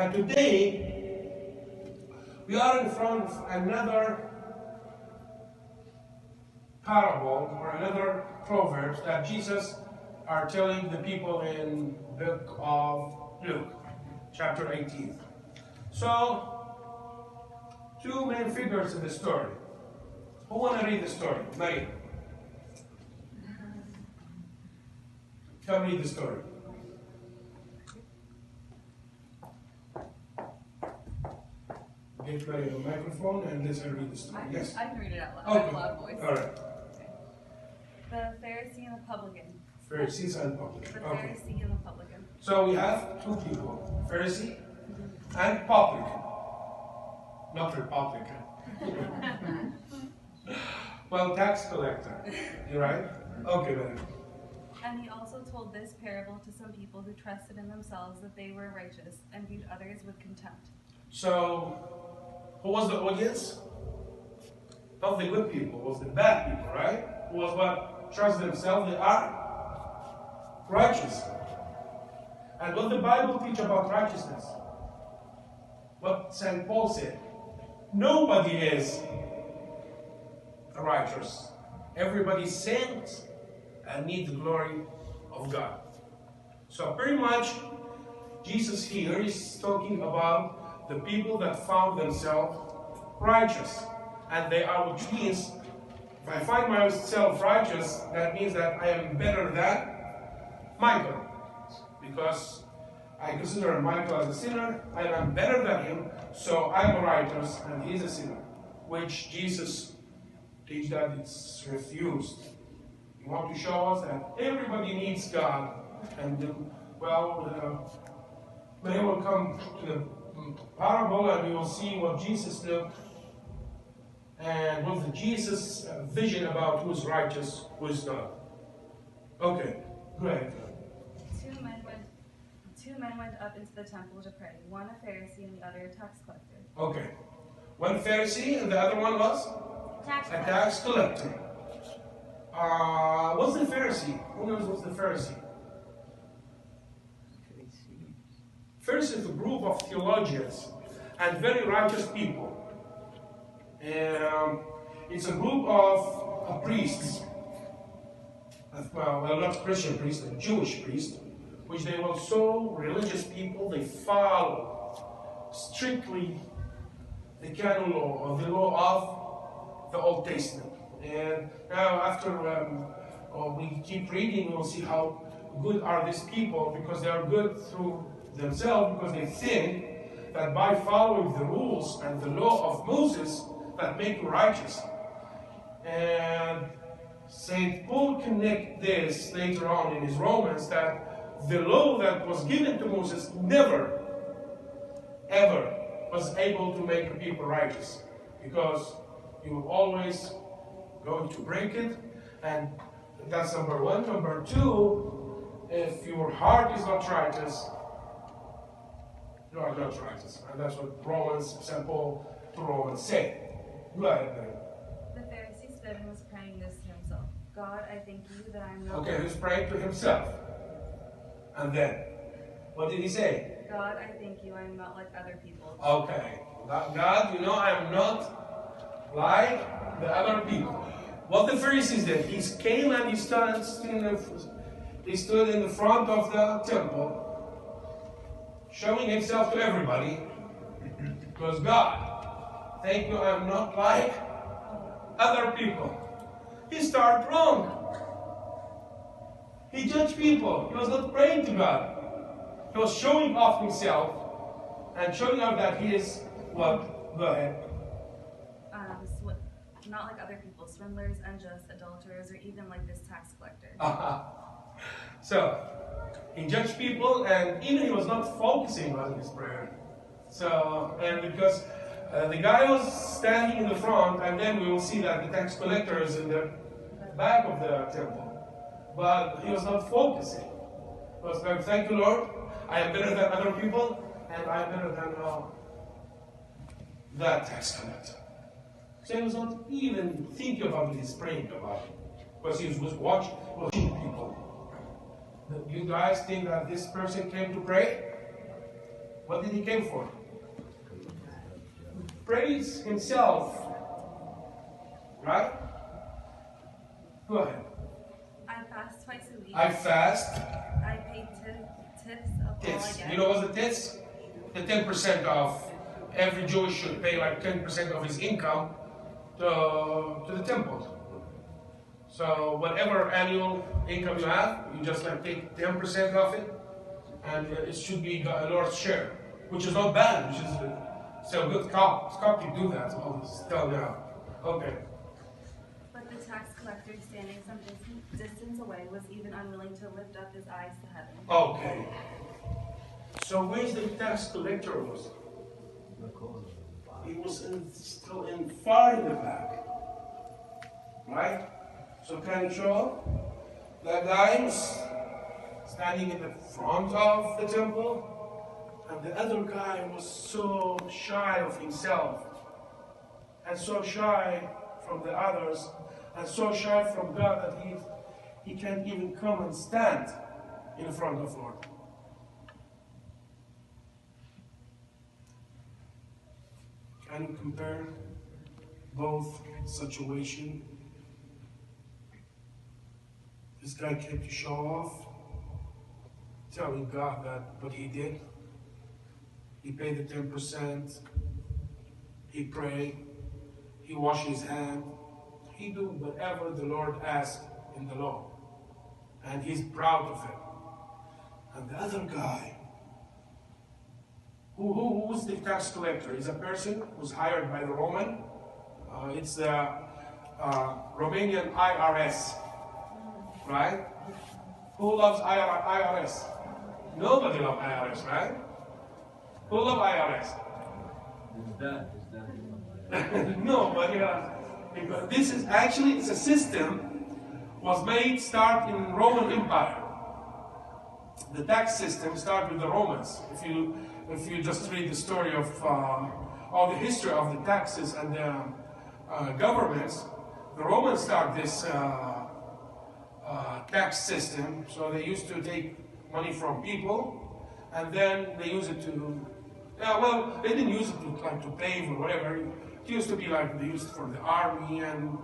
And today, we are in front of another parable or another proverb that Jesus are telling the people in the book of Luke, chapter 18. So, two main figures in the story. Who want to read the story? Maria. Come read the story. Get Maria a microphone and let her read the story. Yes. I can read it out loud. Okay. I have a loud voice. All right. Okay. The Pharisee and the publican. Pharisees and publican. The Okay. Pharisee and the publican. So we have two people, Pharisee and publican. Not Republican. Well, tax collector. You right? Okay, then. And he also told this parable to some people who trusted in themselves that they were righteous and viewed others with contempt. So, who was the audience? Not the good people, it was the bad people, right? Who was what? Trust themselves, they are righteous. And what the Bible teach about righteousness? What St. Paul said. Nobody is righteous. Everybody sins and need the glory of God. So pretty much, Jesus here is talking about the people that found themselves righteous. And they are, which means, if I find myself righteous, that means that I am better than Michael. Because I consider Michael as a sinner, I am better than him, so I'm righteous and he's a sinner. Which Jesus teaches that it's refused. He wants to show us that everybody needs God. And we will come to the parable and we will see what Jesus looked and what the Jesus vision about who's righteous, who's not. Okay, go ahead. Two men went up into the temple to pray, one a Pharisee and the other a tax collector. Okay. One Pharisee and the other one was? A tax collector. What's the Pharisee? Who knows what's the Pharisee? Pharisee is a group of theologians and very righteous people. It's a group of priests. Well, not Christian priests, but Jewish priests, which they were so religious people, they follow strictly the canon law, or the law of the Old Testament. And now after we keep reading, we'll see how good are these people, because they are good through themselves, because they think that by following the rules and the law of Moses, that make you righteous. And St. Paul connects this later on in his Romans, that the law that was given to Moses never, ever was able to make people righteous, because you were always going to break it, and that's number one. Number two, if your heart is not righteous, you are not righteous. And that's what St. Paul to Romans say. Go ahead, then. The Pharisee stood and was praying this to himself. God, I thank you that I am not... Okay, he's praying to himself. And then, what did he say? God, I thank you I am not like other people. Okay. God, I am not like the other people. What the Pharisees did, he came and he stood in the front of the temple, showing himself to everybody, because God, thank you, I am not like other people. He started wrong. He judged people. He was not praying to God. He was showing off himself and showing off that he is what? Go ahead. Not like other people, swindlers, unjust, adulterers, or even like this tax collector. So, he judged people, and even he was not focusing on his prayer. So, and because the guy was standing in the front, and then we will see that the tax collector is in the back of the temple. But he was not focusing. He was like, thank you, Lord, I am better than other people, and I am better than that tax collector. So he was not even thinking about what he's praying about, because he was watching people. You guys think that this person came to pray? What did he came for? Praise himself. Right? Go ahead. I fast twice a week. I fast. I pay tips of all I Tithes. get. You know what's the tithes? The 10% of every Jewish should pay like 10% of his income to the temple. So whatever annual income you have, you just like take 10% of it, and it should be the Lord's share, which is not bad, which is still good. Scott can do that all this till now. Okay. But the tax collector, standing some distance away, was even unwilling to lift up his eyes to heaven. Okay. So where's the tax collector was? He was still far in the back. Right? So can you show? That guy was standing in the front of the temple, and the other guy was so shy of himself, and so shy from the others, and so shy from God that he can't even come and stand in front of the Lord. Can you compare both situations? This guy came to show off, telling God that what he did. He paid the 10%, he prayed, he washed his hand, he do whatever the Lord asked in the law. And he's proud of it. And the other guy, who's the tax collector? He's a person who's hired by the Roman. It's the Romanian IRS. Right? Who loves IRS? Nobody loves IRS, right? Who loves IRS? No, but because this is actually, it's a system was made start in Roman Empire. The tax system started with the Romans. If you just read the story of all the history of the taxes and the governments, the Romans start this tax system. So they used to take money from people, and then they use it to, they didn't use it to pave or whatever. It used to be like they used it for the army and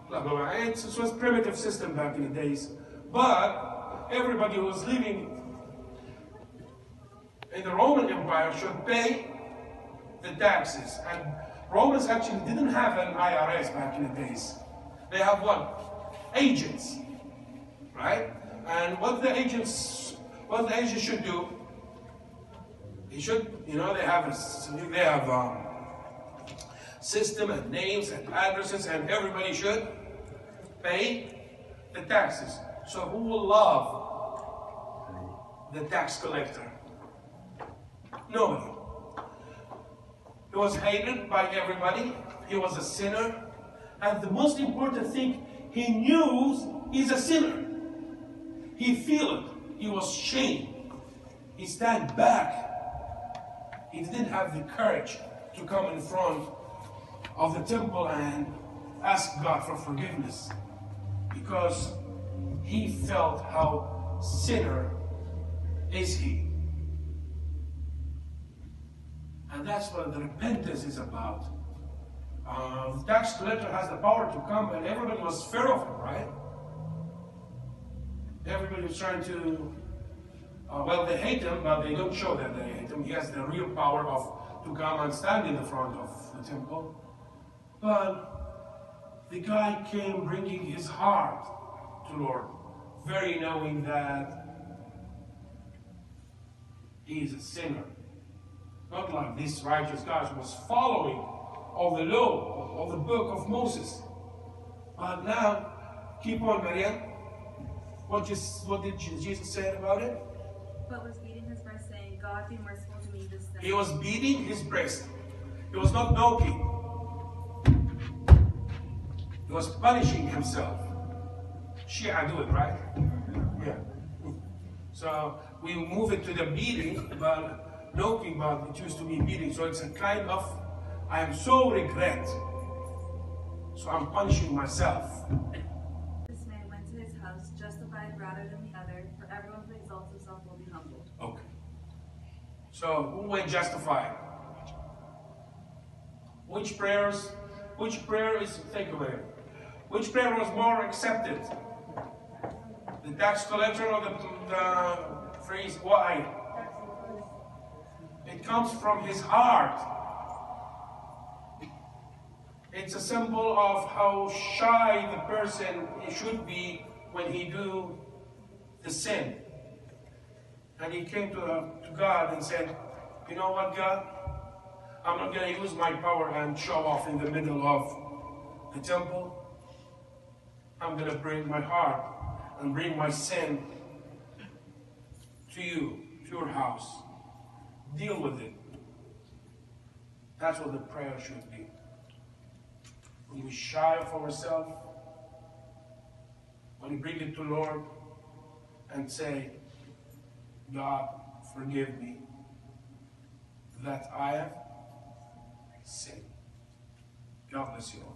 blah blah blah. It was a primitive system back in the days. But everybody who was living in the Roman Empire should pay the taxes. And Romans actually didn't have an IRS back in the days. They have what? Agents. Right? And what the agents should do, they should, they have system and names and addresses, and everybody should pay the taxes. So who will love the tax collector? Nobody. He was hated by everybody. He was a sinner. And the most important thing, he knew he's a sinner. He feel it. He was shamed. He stand back. He didn't have the courage to come in front of the temple and ask God for forgiveness, because he felt how sinner is he. And that's what the repentance is about. The tax collector has the power to come, and everybody was fear of him, right? Everybody was trying to, they hate him, but they don't show that they hate him. He has the real power to come and stand in the front of the temple. But the guy came bringing his heart to Lord, very knowing that he is a sinner. Not like this righteous guy who was following all the law, all the book of Moses. But now, keep on, Maria. What did Jesus say about it? But was beating his breast, saying, God be merciful to me, this sinner. He was beating his breast. He was not knocking. He was punishing himself. Shia do it, right? Yeah. So we move it to the beating, but knocking, but it used to be beating. So it's a kind of, I am so regret. So I'm punishing myself. This man went to his house justified rather than the other, for everyone who exalts himself will be humbled. Okay. So who were justified? Which prayer is, think of it, which prayer was more accepted? The tax collector or the phrase, why? It comes from his heart. It's a symbol of how shy the person should be when he do the sin. And he came to God and said, you know what, God? I'm not going to use my power and show off in the middle of the temple. I'm going to bring my heart and bring my sin to you, to your house. Deal with it. That's what the prayer should be. When we shy of ourselves, when we bring it to the Lord and say, God, forgive me that I have sinned. God bless you all.